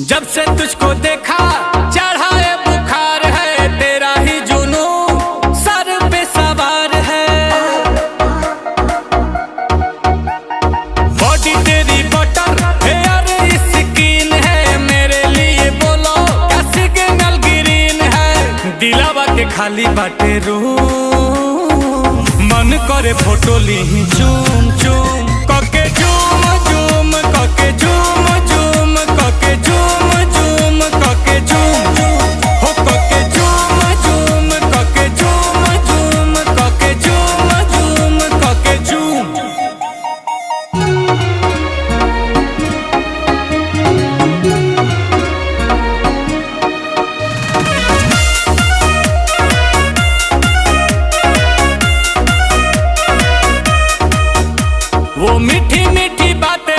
जब से तुझको देखा चढ़ा है बुखार है, तेरा ही जुनून सर पे सवार है। बॉडी तेरी बटर हेयर स्किन है, मेरे लिए बोलो क्या सिग्नल ग्रीन है। दिलावा के खाली बाटे रूम, मन करे फोटो ली चूम चूम।